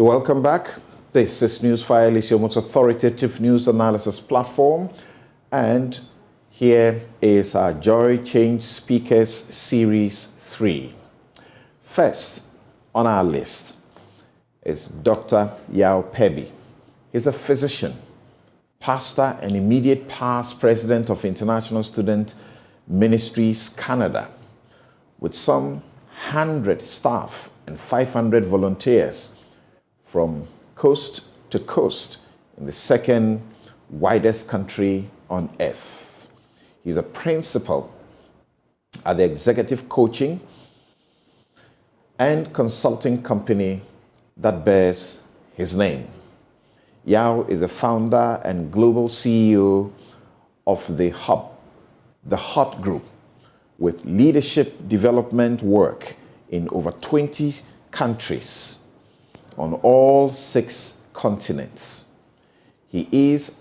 You're welcome back. This is NewsFile, is your most authoritative news analysis platform. And here is our Joy Change Speakers Series 3. First on our list is Dr. Yaw Perbi. He's a physician, pastor, and immediate past president of International Student Ministries Canada, with some 100 staff and 500 volunteers from coast to coast in the second widest country on earth. He's a principal at the executive coaching and consulting company that bears his name. Yaw is the founder and global CEO of the Hot Group, with leadership development work in over 20 countries on all 6 continents. He is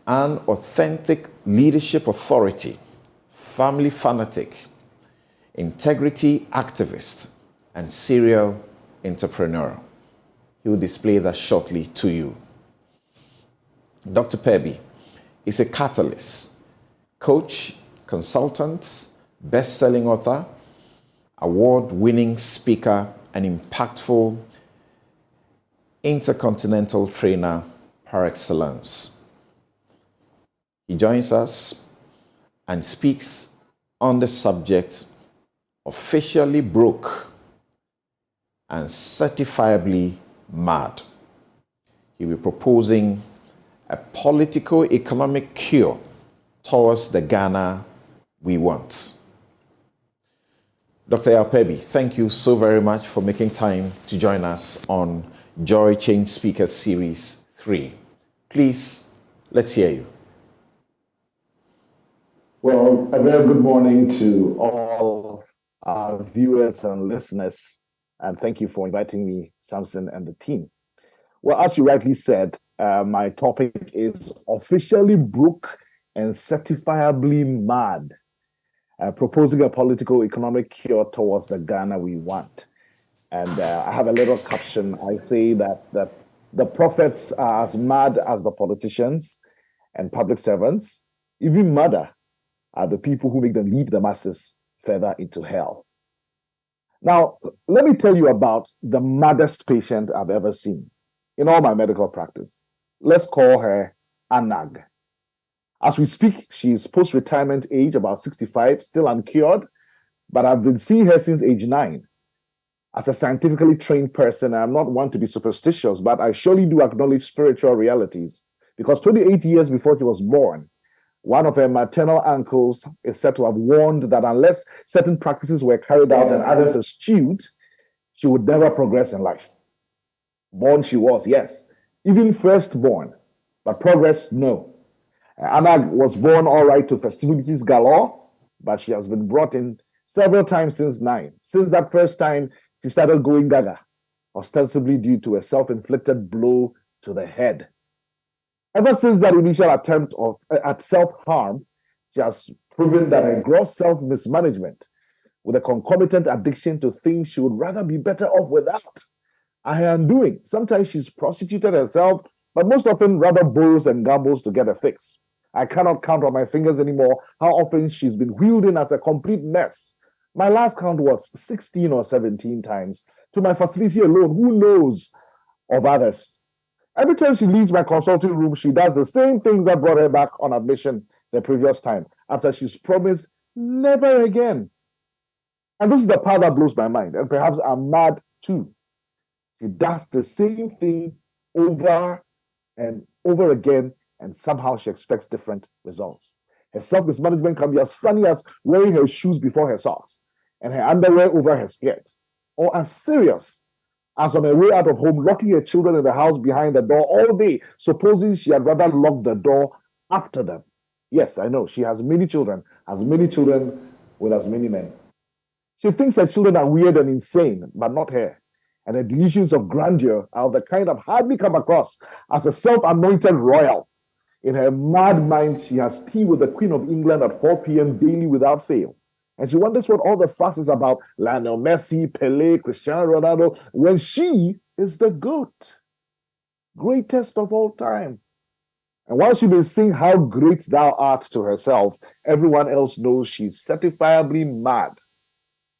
an authentic leadership authority, family fanatic, integrity activist, and serial entrepreneur. He will display that shortly to you. Dr. Perbi is a catalyst, coach, consultant, best-selling author, award-winning speaker, and impactful intercontinental trainer par excellence. He joins us and speaks on the subject officially broke and certifiably mad. He will be proposing a politico-economic cure towards the Ghana we want. Dr. Yaw Perbi, thank you so very much for making time to join us on Joy Change Speakers Series 3. Please, let's hear you. Well, a very good morning to all our viewers and listeners, and thank you for inviting me, Samson, and the team. Well, as you rightly said, my topic is officially broke and certifiably mad, proposing a political economic cure towards the Ghana we want. And I have a little caption. I say that the prophets are as mad as the politicians and public servants. Even madder are the people who make them lead the masses further into hell. Now, let me tell you about the maddest patient I've ever seen in all my medical practice. Let's call her Anag. As we speak, she is post-retirement age, about 65, still uncured, but I've been seeing her since age 9. As a scientifically trained person, I'm not one to be superstitious, but I surely do acknowledge spiritual realities, because 28 years before she was born, one of her maternal uncles is said to have warned that unless certain practices were carried out and others eschewed, she would never progress in life. Born she was, yes, even firstborn, but progress, no. Anna was born all right to festivities galore, but she has been brought in several times since 9. Since that first time, she started going gaga, ostensibly due to a self-inflicted blow to the head. Ever since that initial attempt at self-harm, she has proven that her gross self-mismanagement, with a concomitant addiction to things she would rather be better off without, are her undoing. Sometimes she's prostituted herself, but most often rather borrows and gambles to get a fix. I cannot count on my fingers anymore how often she's been wheeled in as a complete mess. My last count was 16 or 17 times. To my facility alone, who knows of others? Every time she leaves my consulting room, she does the same things that brought her back on admission the previous time, after she's promised never again. And this is the part that blows my mind, and perhaps I'm mad too. She does the same thing over and over again, and somehow she expects different results. Her self-mismanagement can be as funny as wearing her shoes before her socks and her underwear over her skirt, or as serious as on her way out of home, locking her children in the house behind the door all day, supposing she had rather locked the door after them. Yes, I know, she has many children with as many men. She thinks her children are weird and insane, but not her. And her delusions of grandeur are of the kind I've hardly come across as a self-anointed royal. In her mad mind, she has tea with the Queen of England at 4 p.m. daily without fail. And she wonders what all the fuss is about Lionel Messi, Pele, Cristiano Ronaldo, when she is the GOAT, greatest of all time. And while she may sing how great thou art to herself, everyone else knows she's certifiably mad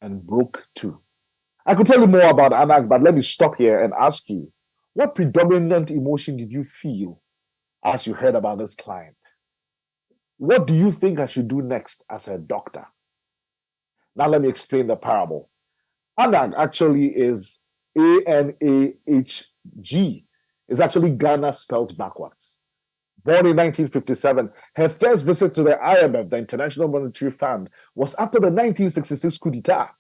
and broke too. I could tell you more about Anak, but let me stop here and ask you, what predominant emotion did you feel as you heard about this client? What do you think I should do next as her doctor? Now let me explain the parable. Anak actually is Anahg. It's actually Ghana spelled backwards. Born in 1957, her first visit to the IMF, the International Monetary Fund, was after the 1966 coup d'etat.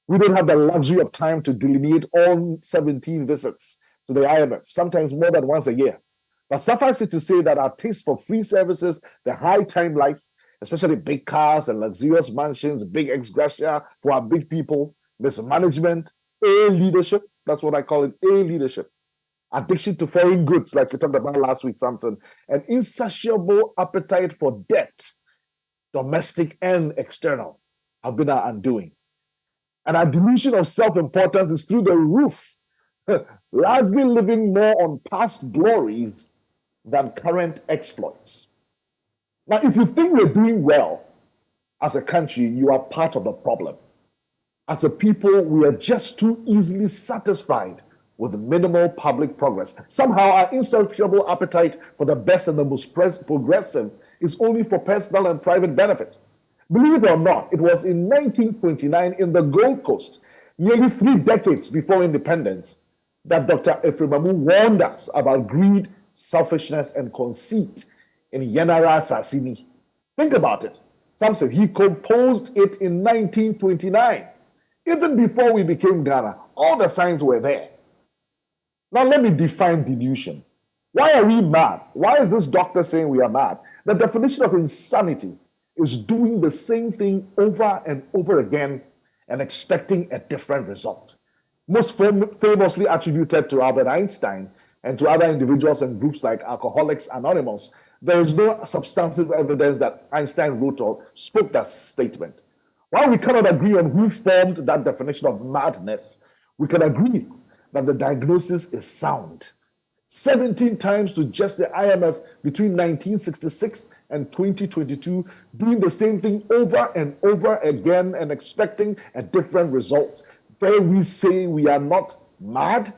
We don't have the luxury of time to delineate all 17 visits to the IMF, sometimes more than once a year. But suffice it to say that our taste for free services, the high time life, especially big cars and luxurious mansions, big ex gratia for our big people, mismanagement, A leadership, that's what I call it, A leadership, addiction to foreign goods, like we talked about last week, Samson, an insatiable appetite for debt, domestic and external, have been our undoing. And our delusion of self-importance is through the roof, largely living more on past glories than current exploits. Now, if you think we're doing well as a country, you are part of the problem. As a people, we are just too easily satisfied with minimal public progress. Somehow, our insatiable appetite for the best and the most progressive is only for personal and private benefit. Believe it or not, it was in 1929 in the Gold Coast, nearly 3 decades before independence, that Dr. Efremamu warned us about greed, selfishness, and conceit in Yenara Sasini. Think about it. Samson, he composed it in 1929. Even before we became Ghana, all the signs were there. Now let me define delusion. Why are we mad? Why is this doctor saying we are mad? The definition of insanity is doing the same thing over and over again and expecting a different result. Most famously attributed to Albert Einstein and to other individuals and groups like Alcoholics Anonymous, there is no substantive evidence that Einstein wrote or spoke that statement. While we cannot agree on who formed that definition of madness, we can agree that the diagnosis is sound. 17 times to just the IMF between 1966 and 2022, doing the same thing over and over again and expecting a different result. Dare we say we are not mad?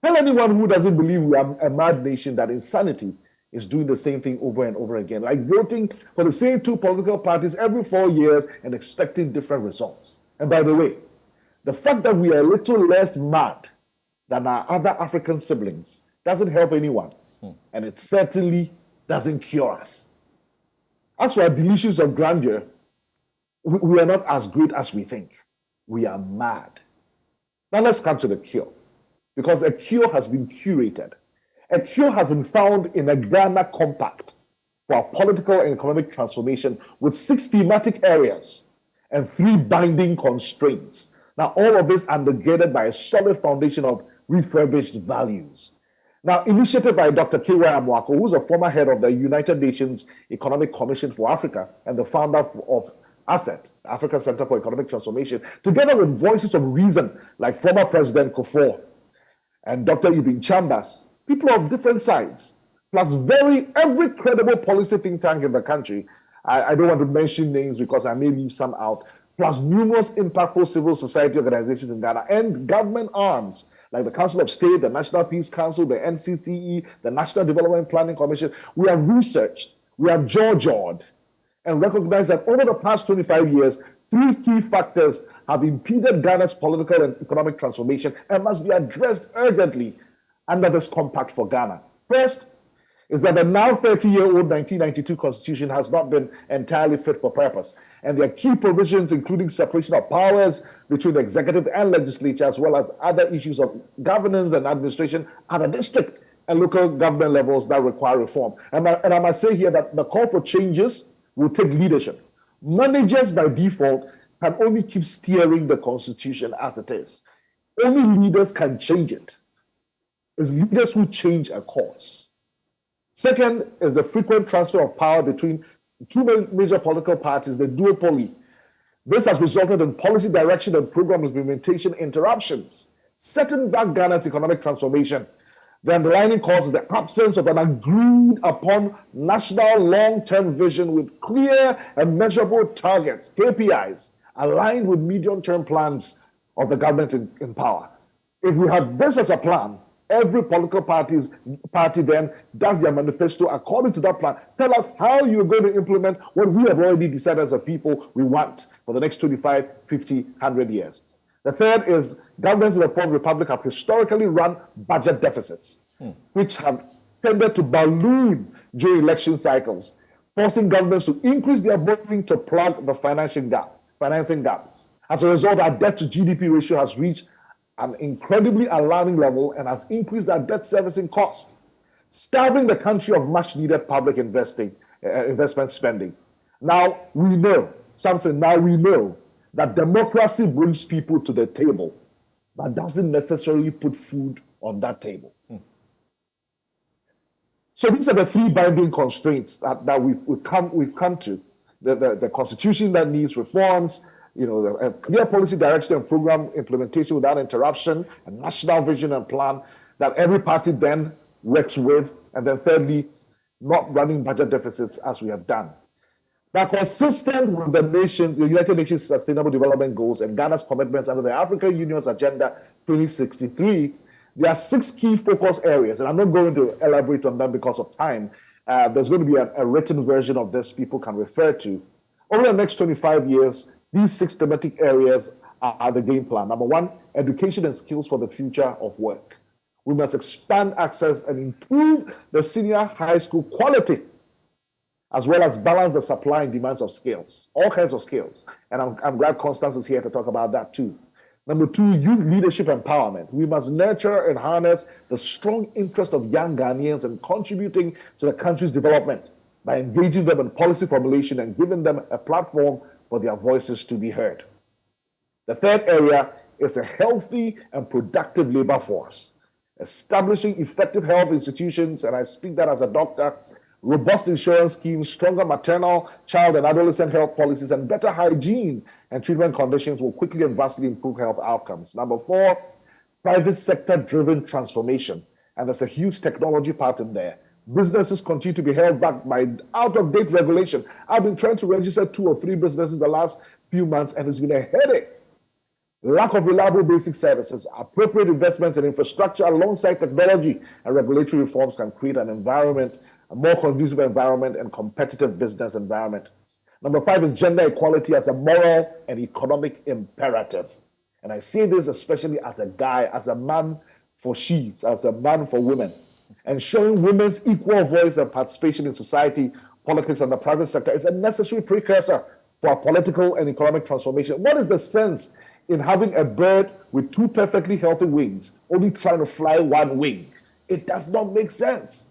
Tell anyone who doesn't believe we are a mad nation that insanity is doing the same thing over and over again, like voting for the same 2 political parties every 4 years and expecting different results. And by the way, the fact that we are a little less mad than our other African siblings doesn't help anyone, and it certainly doesn't cure us. As for our delusions of grandeur, we are not as great as we think. We are mad. Now let's come to the cure, because a cure has been curated. A cure has been found in a Ghana compact for our political and economic transformation with 6 thematic areas and 3 binding constraints. Now, all of this undergirded by a solid foundation of refurbished values. Now, initiated by Dr. K.Y. Amwako, who's a former head of the United Nations Economic Commission for Africa and the founder of ACET, African Center for Economic Transformation, together with voices of reason like former President Kufuor and Dr. Ibn Chambers, people of different sides, plus every credible policy think tank in the country. I don't want to mention names because I may leave some out, plus numerous impactful civil society organizations in Ghana and government arms like the Council of State, the National Peace Council, the NCCE, the National Development Planning Commission. We have researched, we have jawed, and recognized that over the past 25 years, 3 key factors have impeded Ghana's political and economic transformation and must be addressed urgently under this compact for Ghana. First is that the now 30-year-old 1992 Constitution has not been entirely fit for purpose, and there are key provisions including separation of powers between the executive and legislature, as well as other issues of governance and administration at the district and local government levels that require reform. And I must say here that the call for changes will take leadership. Managers by default can only keep steering the Constitution as it is. Only leaders can change it. It's leaders who change a course. Second is the frequent transfer of power between two major political parties, the duopoly. This has resulted in policy direction and program implementation interruptions, setting back Ghana's economic transformation. The underlying cause is the absence of an agreed upon national long-term vision with clear and measurable targets, KPIs, aligned with medium-term plans of the government in power. If we have this as a plan, every political party then does their manifesto according to that plan. Tell us how you're going to implement what we have already decided as a people we want for the next 25, 50, 100 years. The third is governments in the Fourth Republic have historically run budget deficits, which have tended to balloon during election cycles, forcing governments to increase their borrowing to plug the financing gap. As a result, our debt to GDP ratio has reached an incredibly alarming level and has increased our debt servicing cost, starving the country of much needed public investment spending. Now we know, Samson, that democracy brings people to the table, but doesn't necessarily put food on that table. So these are the three binding constraints that we've come to. The constitution that needs reforms, a clear policy direction and program implementation without interruption, a national vision and plan that every party then works with, and then thirdly, not running budget deficits as we have done. Now, consistent with the United Nations Sustainable Development Goals and Ghana's commitments under the African Union's Agenda 2063, there are 6 key focus areas, and I'm not going to elaborate on them because of time. There's going to be a written version of this people can refer to. Over the next 25 years, these 6 thematic areas are the game plan. Number 1, education and skills for the future of work. We must expand access and improve the senior high school quality, as well as balance the supply and demands of skills, all kinds of skills. And I'm glad Constance is here to talk about that too. Number 2, youth leadership empowerment. We must nurture and harness the strong interest of young Ghanaians in contributing to the country's development by engaging them in policy formulation and giving them a platform for their voices to be heard. The third area is a healthy and productive labor force, establishing effective health institutions, and I speak that as a doctor, robust insurance schemes, stronger maternal, child, and adolescent health policies, and better hygiene and treatment conditions will quickly and vastly improve health outcomes. Number 4, private sector-driven transformation, and there's a huge technology part in there. Businesses continue to be held back by out-of-date regulation. I've been trying to register 2 or 3 businesses the last few months, and it's been a headache. Lack of reliable basic services, appropriate investments in infrastructure alongside technology and regulatory reforms can create a more conducive environment and competitive business environment. Number 5 is gender equality as a moral and economic imperative. And I say this especially as a guy, as a man for she's, as a man for women. Ensuring women's equal voice and participation in society, politics, and the private sector is a necessary precursor for our political and economic transformation. What is the sense in having a bird with 2 perfectly healthy wings, only trying to fly 1 wing? It does not make sense.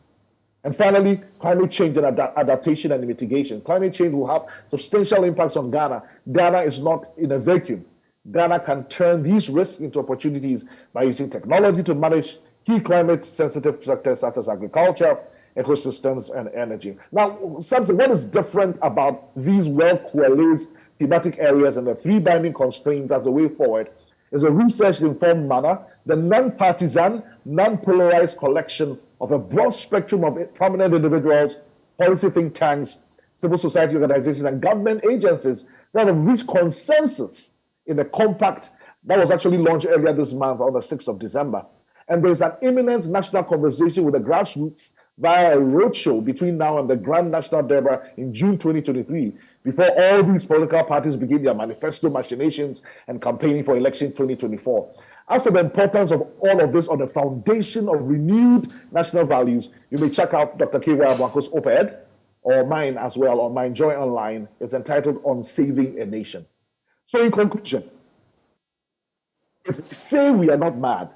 And finally, climate change and adaptation and mitigation. Climate change will have substantial impacts on Ghana. Ghana is not in a vacuum. Ghana can turn these risks into opportunities by using technology to manage key climate-sensitive sectors such as agriculture, ecosystems, and energy. Now, Samson, what is different about these well-coalesced thematic areas and the 3 binding constraints as a way forward is a research-informed manner, the non-partisan, non-polarized collection of a broad spectrum of prominent individuals, policy think tanks, civil society organizations, and government agencies that have reached consensus in a compact that was actually launched earlier this month on the 6th of December. And there's an imminent national conversation with the grassroots via a roadshow between now and the Grand National Durbar in June 2023, before all these political parties begin their manifesto machinations and campaigning for election 2024. As for the importance of all of this on the foundation of renewed national values, you may check out Dr. K.Y. Abwako's op-ed, or mine as well, on my Joy Online. It's entitled On Saving a Nation. So in conclusion, if we say we are not mad,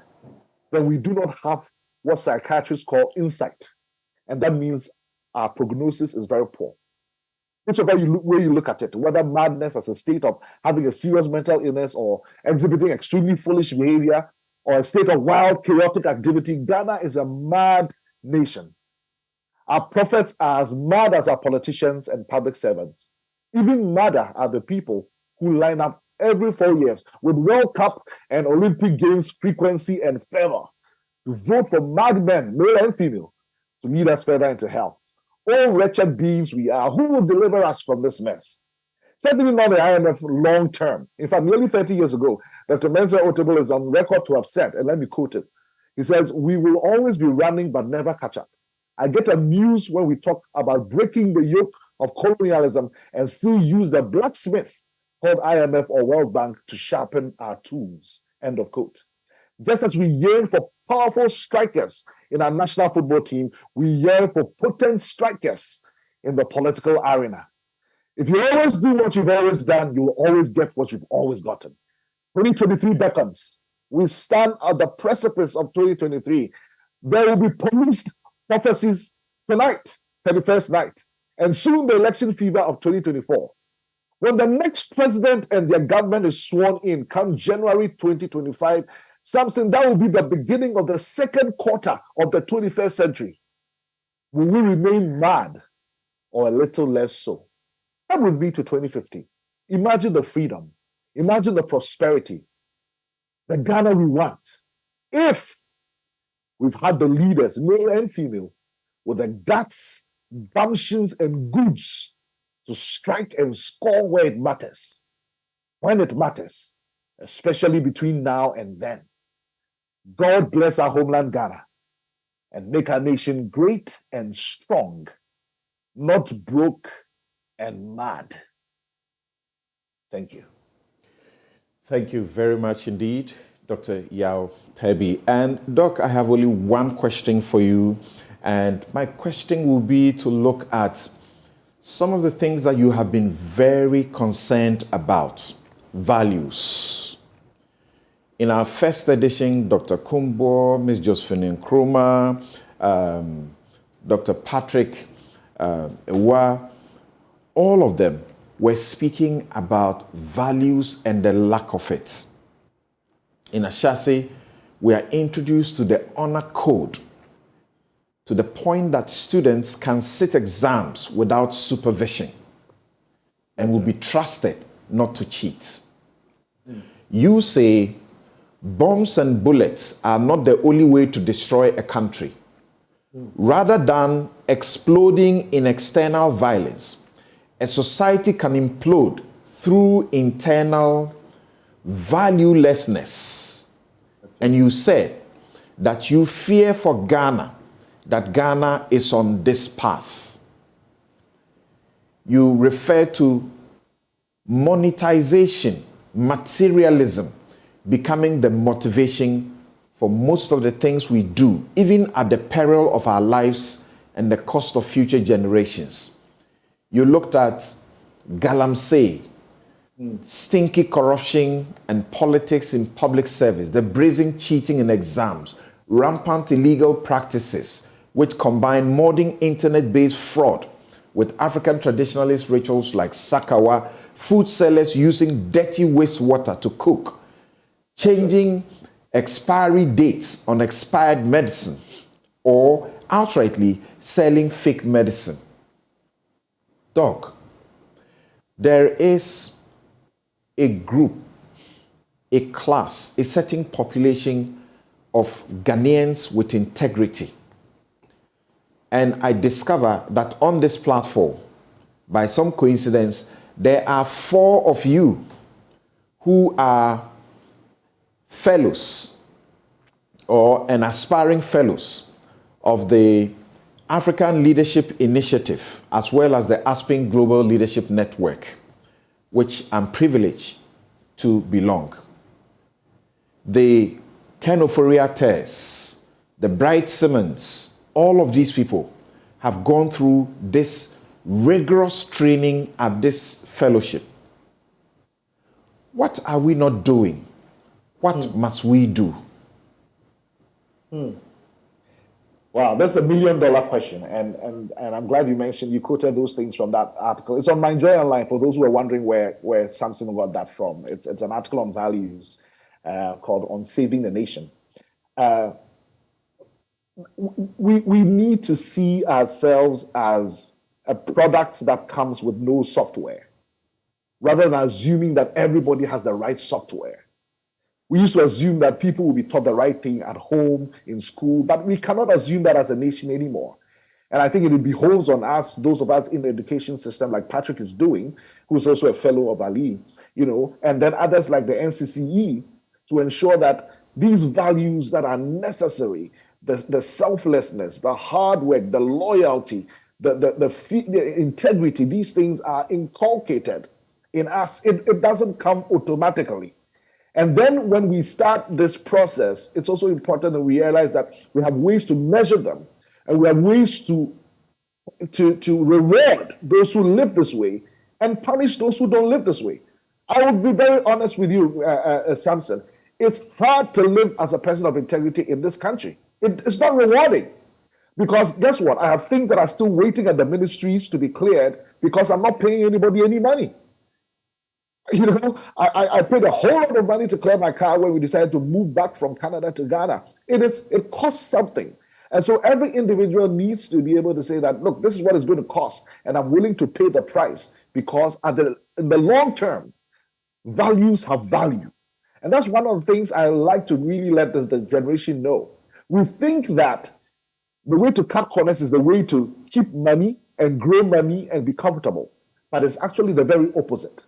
then we do not have what psychiatrists call insight. And that means our prognosis is very poor. Whichever way you look at it, whether madness as a state of having a serious mental illness or exhibiting extremely foolish behavior or a state of wild, chaotic activity, Ghana is a mad nation. Our prophets are as mad as our politicians and public servants. Even madder are the people who line up every 4 years with World Cup and Olympic Games frequency and fervor to vote for madmen, male and female, to lead us further into hell. Oh, wretched beings we are, who will deliver us from this mess? Certainly not the IMF long term. In fact, nearly 30 years ago, Dr. Mensa Otabil is on record to have said, and let me quote it. He says, "We will always be running but never catch up. I get amused when we talk about breaking the yoke of colonialism and still use the blacksmith called IMF or World Bank to sharpen our tools." End of quote. Just as we yearn for powerful strikers in our national football team, we yearn for potent strikers in the political arena. If you always do what you've always done, you'll always get what you've always gotten. 2023 beckons. We stand at the precipice of 2023. There will be police prophecies tonight, 31st night, and soon the election fever of 2024. When the next president and their government is sworn in come January 2025, Samson, that will be the beginning of the second quarter of the 21st century. Will we remain mad or a little less so? That would lead to 2050. Imagine the freedom. Imagine the prosperity. The Ghana we want. If we've had the leaders, male and female, with the guts, gumptions, and goods to strike and score where it matters, when it matters, especially between now and then. God bless our homeland Ghana and make our nation great and strong, not broke and mad. Thank you. Thank you very much indeed, Dr. Yaw Perbi. And Doc, I have only one question for you. And my question will be to look at some of the things that you have been very concerned about. Values. In our first edition, Dr. Kumbo, Ms. Josephine Nkrumah, Dr. Patrick Ewa, all of them were speaking about values and the lack of it. In Ashasi, we are introduced to the honor code to the point that students can sit exams without supervision and will be trusted not to cheat. You say bombs and bullets are not the only way to destroy a country. Rather than exploding in external violence, a society can implode through internal valuelessness. And you said that you fear for Ghana, that Ghana is on this path. You refer to monetization, materialism, becoming the motivation for most of the things we do, even at the peril of our lives and the cost of future generations. You looked at galamsey, stinky corruption and politics in public service, the brazen cheating in exams, rampant illegal practices, which combine modern internet-based fraud with African traditionalist rituals like Sakawa, food sellers using dirty wastewater to cook, changing expiry dates on expired medicine, or outrightly selling fake medicine. Doc, there is a group, a class, a certain population of Ghanaians with integrity. And I discover that on this platform, by some coincidence, there are 4 of you who are fellows or an aspiring fellows of the African Leadership Initiative, as well as the Aspen Global Leadership Network, which I'm privileged to belong. The Ken Ofori-Attahs, the Bright Simmons, all of these people have gone through this rigorous training at this fellowship. What are we not doing? What must we do? Wow, that's $1 million question. And I'm glad you quoted those things from that article. It's on My Joy Online for those who are wondering where Samson got that from. It's an article on values called On Saving the Nation. we need to see ourselves as a product that comes with no software, rather than assuming that everybody has the right software. We used to assume that people will be taught the right thing at home, in school, but we cannot assume that as a nation anymore. And I think it behoves on us, those of us in the education system, like Patrick is doing, who's also a fellow of Ali, and then others like the NCCE, to ensure that these values that are necessary, the selflessness, the hard work, the loyalty, the integrity, these things are inculcated in us. It doesn't come automatically. And then when we start this process, it's also important that we realize that we have ways to measure them, and we have ways to reward those who live this way and punish those who don't live this way. I will be very honest with you, Samson. It's hard to live as a person of integrity in this country. It's not rewarding, because guess what? I have things that are still waiting at the ministries to be cleared because I'm not paying anybody any money. I paid a whole lot of money to clear my car when we decided to move back from Canada to Ghana. It costs something. And so every individual needs to be able to say that, look, this is what it's going to cost, and I'm willing to pay the price, because in the long term, values have value. And that's one of the things I like to really let the generation know. We think that the way to cut corners is the way to keep money and grow money and be comfortable, but it's actually the very opposite.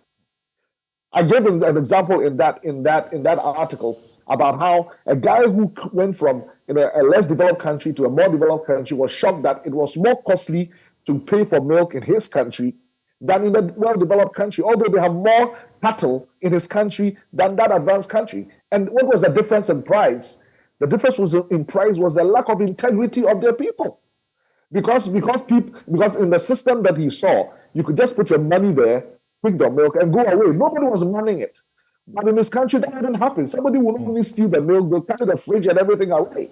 I gave an example in that article about how a guy who went from a less developed country to a more developed country was shocked that it was more costly to pay for milk in his country than in the well-developed country, although they have more cattle in his country than that advanced country. And what was the difference in price? The difference in price was the lack of integrity of their people. Because in the system that he saw, you could just put your money there, pick the milk, and go away. Nobody was manning it. But in this country, that didn't happen. Somebody will not only steal the milk, they'll carry the fridge and everything away.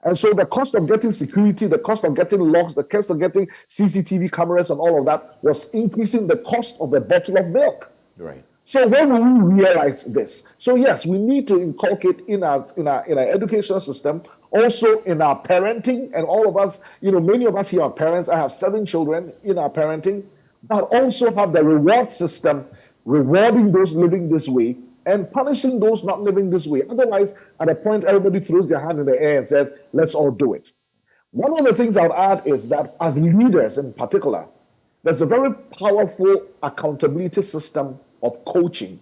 And so the cost of getting security, the cost of getting locks, the cost of getting CCTV cameras and all of that was increasing the cost of a bottle of milk. Right. So when will we realize this? So yes, we need to inculcate in our educational system, also in our parenting, and all of us, many of us here are parents. I have 7 children in our parenting, but also have the reward system, rewarding those living this way and punishing those not living this way. Otherwise, at a point, everybody throws their hand in the air and says, let's all do it. One of the things I'll add is that as leaders in particular, there's a very powerful accountability system of coaching.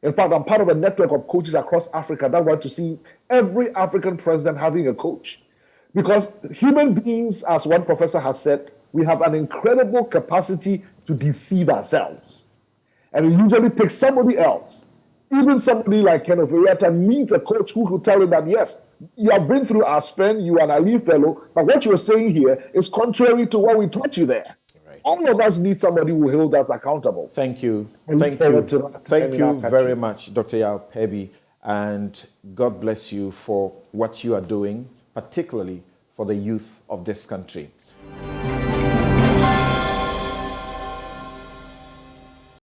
In fact, I'm part of a network of coaches across Africa that want to see every African president having a coach. Because human beings, as one professor has said, we have an incredible capacity to deceive ourselves. And it usually takes somebody else, even somebody like Kenneth Oriata, needs a coach who will tell him that, yes, you have been through Aspen, you are an Ali fellow, but what you're saying here is contrary to what we taught you there. Right. All of us need somebody who will hold us accountable. Thank you. Thank you very much, Dr. Yaw Perbi, and God bless you for what you are doing, particularly for the youth of this country.